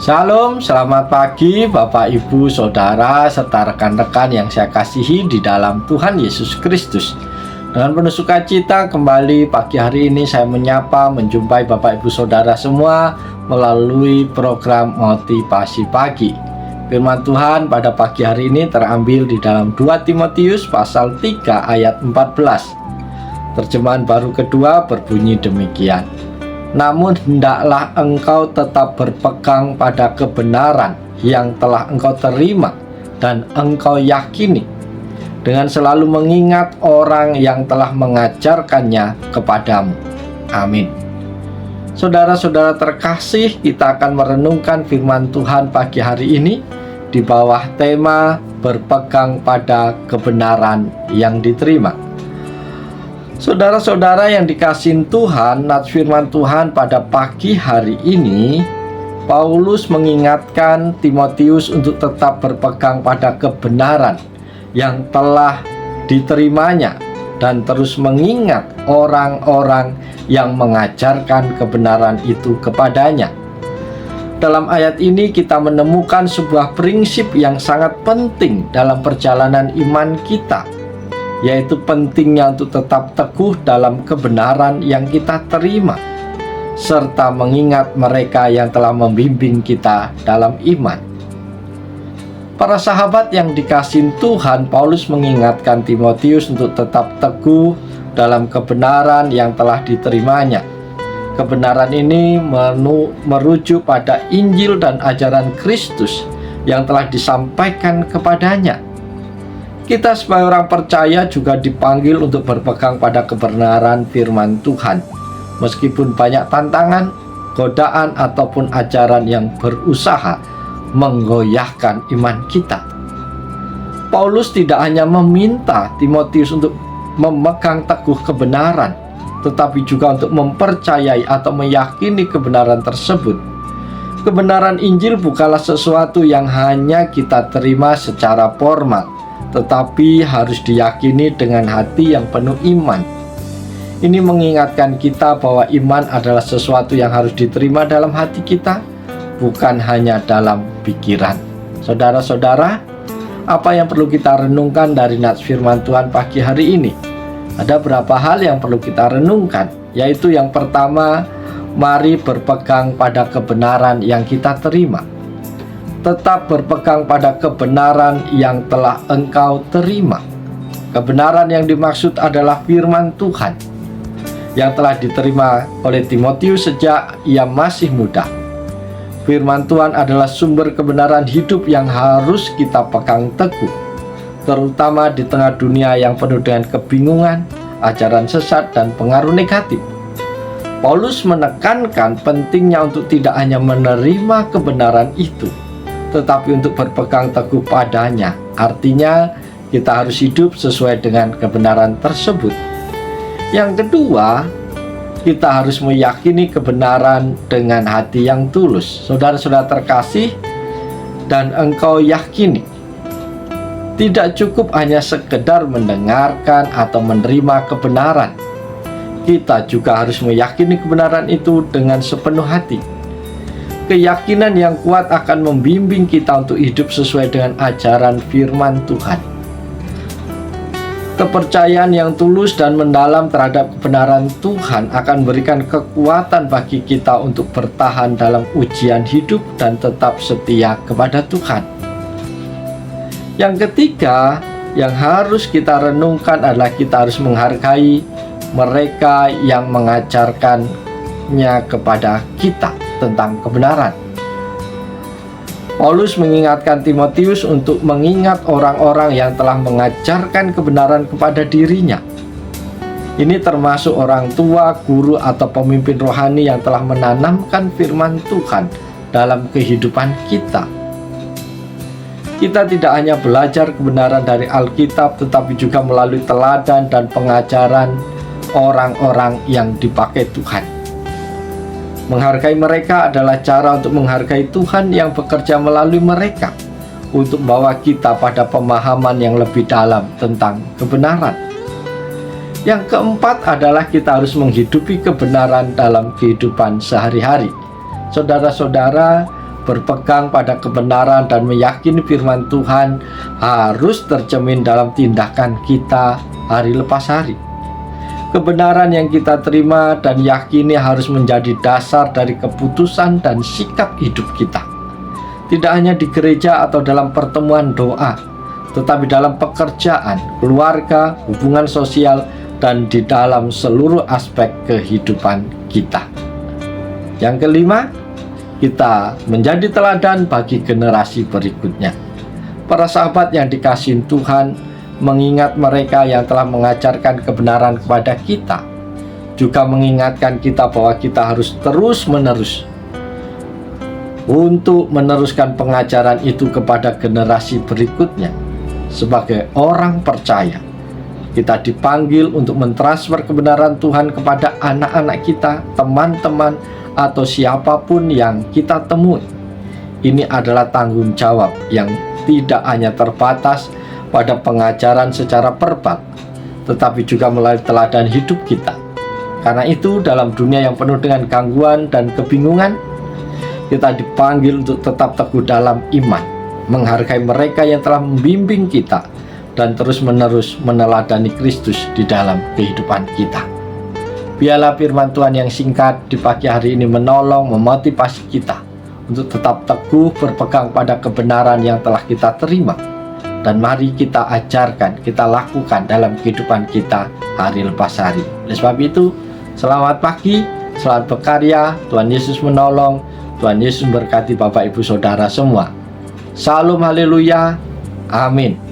Shalom, selamat pagi Bapak, Ibu, Saudara, serta rekan-rekan yang saya kasihi di dalam Tuhan Yesus Kristus. Dengan penuh sukacita kembali pagi hari ini saya menjumpai Bapak, Ibu, Saudara semua melalui program Motivasi Pagi. Firman Tuhan pada pagi hari ini terambil di dalam 2 Timotius pasal 3 ayat 14. Terjemahan baru kedua berbunyi demikian. Namun hendaklah engkau tetap berpegang pada kebenaran yang telah engkau terima dan engkau yakini, dengan selalu mengingat orang yang telah mengajarkannya kepadamu. Amin. Saudara-saudara terkasih, kita akan merenungkan firman Tuhan pagi hari ini di bawah tema berpegang pada kebenaran yang diterima. Saudara-saudara yang dikasihi Tuhan, nats firman Tuhan pada pagi hari ini, Paulus mengingatkan Timotius untuk tetap berpegang pada kebenaran yang telah diterimanya dan terus mengingat orang-orang yang mengajarkan kebenaran itu kepadanya. Dalam ayat ini kita menemukan sebuah prinsip yang sangat penting dalam perjalanan iman kita, yaitu pentingnya untuk tetap teguh dalam kebenaran yang kita terima, serta mengingat mereka yang telah membimbing kita dalam iman. Para sahabat yang dikasihi Tuhan, Paulus mengingatkan Timotius untuk tetap teguh dalam kebenaran yang telah diterimanya. Kebenaran ini merujuk pada Injil dan ajaran Kristus yang telah disampaikan kepadanya. Kita sebagai orang percaya juga dipanggil untuk berpegang pada kebenaran firman Tuhan, meskipun banyak tantangan, godaan, ataupun ajaran yang berusaha menggoyahkan iman kita. Paulus tidak hanya meminta Timotius untuk memegang teguh kebenaran, tetapi juga untuk mempercayai atau meyakini kebenaran tersebut. Kebenaran Injil bukanlah sesuatu yang hanya kita terima secara formal, tetapi harus diyakini dengan hati yang penuh iman. Ini mengingatkan kita bahwa iman adalah sesuatu yang harus diterima dalam hati kita, bukan hanya dalam pikiran. Saudara-saudara, apa yang perlu kita renungkan dari nats firman Tuhan pagi hari ini? Ada beberapa hal yang perlu kita renungkan, yaitu yang pertama, mari berpegang pada kebenaran yang kita terima. Tetap berpegang pada kebenaran yang telah engkau terima. Kebenaran yang dimaksud adalah firman Tuhan yang telah diterima oleh Timotius sejak ia masih muda. Firman Tuhan adalah sumber kebenaran hidup yang harus kita pegang teguh, terutama di tengah dunia yang penuh dengan kebingungan, ajaran sesat, dan pengaruh negatif. Paulus menekankan pentingnya untuk tidak hanya menerima kebenaran itu, tetapi untuk berpegang teguh padanya. Artinya kita harus hidup sesuai dengan kebenaran tersebut. Yang kedua, kita harus meyakini kebenaran dengan hati yang tulus. Saudara-saudara terkasih, dan engkau yakini. Tidak cukup hanya sekedar mendengarkan atau menerima kebenaran. Kita juga harus meyakini kebenaran itu dengan sepenuh hati. Keyakinan yang kuat akan membimbing kita untuk hidup sesuai dengan ajaran firman Tuhan. Kepercayaan yang tulus dan mendalam terhadap kebenaran Tuhan akan memberikan kekuatan bagi kita untuk bertahan dalam ujian hidup dan tetap setia kepada Tuhan. Yang ketiga, yang harus kita renungkan adalah kita harus menghargai mereka yang mengajarkannya kepada kita tentang kebenaran. Paulus mengingatkan Timotius untuk mengingat orang-orang yang telah mengajarkan kebenaran kepada dirinya. Ini termasuk orang tua, guru, atau pemimpin rohani yang telah menanamkan firman Tuhan dalam kehidupan kita. Kita tidak hanya belajar kebenaran dari Alkitab, tetapi juga melalui teladan dan pengajaran orang-orang yang dipakai Tuhan. Menghargai mereka adalah cara untuk menghargai Tuhan yang bekerja melalui mereka untuk membawa kita pada pemahaman yang lebih dalam tentang kebenaran. Yang keempat adalah kita harus menghidupi kebenaran dalam kehidupan sehari-hari. Saudara-saudara, berpegang pada kebenaran dan meyakini firman Tuhan harus tercermin dalam tindakan kita hari lepas hari. Kebenaran yang kita terima dan yakini harus menjadi dasar dari keputusan dan sikap hidup kita. Tidak hanya di gereja atau dalam pertemuan doa, tetapi dalam pekerjaan, keluarga, hubungan sosial, dan di dalam seluruh aspek kehidupan kita. Yang kelima, kita menjadi teladan bagi generasi berikutnya. Para sahabat yang dikasihi Tuhan, mengingat mereka yang telah mengajarkan kebenaran kepada kita, juga mengingatkan kita bahwa kita harus terus-menerus untuk meneruskan pengajaran itu kepada generasi berikutnya. Sebagai orang percaya, kita dipanggil untuk mentransfer kebenaran Tuhan kepada anak-anak kita, teman-teman, atau siapapun yang kita temui. Ini adalah tanggung jawab yang tidak hanya terbatas pada pengajaran secara verbal, tetapi juga melalui teladan hidup kita. Karena itu, dalam dunia yang penuh dengan gangguan dan kebingungan, kita dipanggil untuk tetap teguh dalam iman, menghargai mereka yang telah membimbing kita, dan terus-menerus meneladani Kristus di dalam kehidupan kita. Biarlah firman Tuhan yang singkat di pagi hari ini menolong, memotivasi kita untuk tetap teguh berpegang pada kebenaran yang telah kita terima. Dan mari kita ajarkan, kita lakukan dalam kehidupan kita hari lepas hari. Oleh sebab itu, selamat pagi, selamat berkarya, Tuhan Yesus menolong, Tuhan Yesus memberkati Bapak Ibu Saudara semua. Salam haleluya, amin.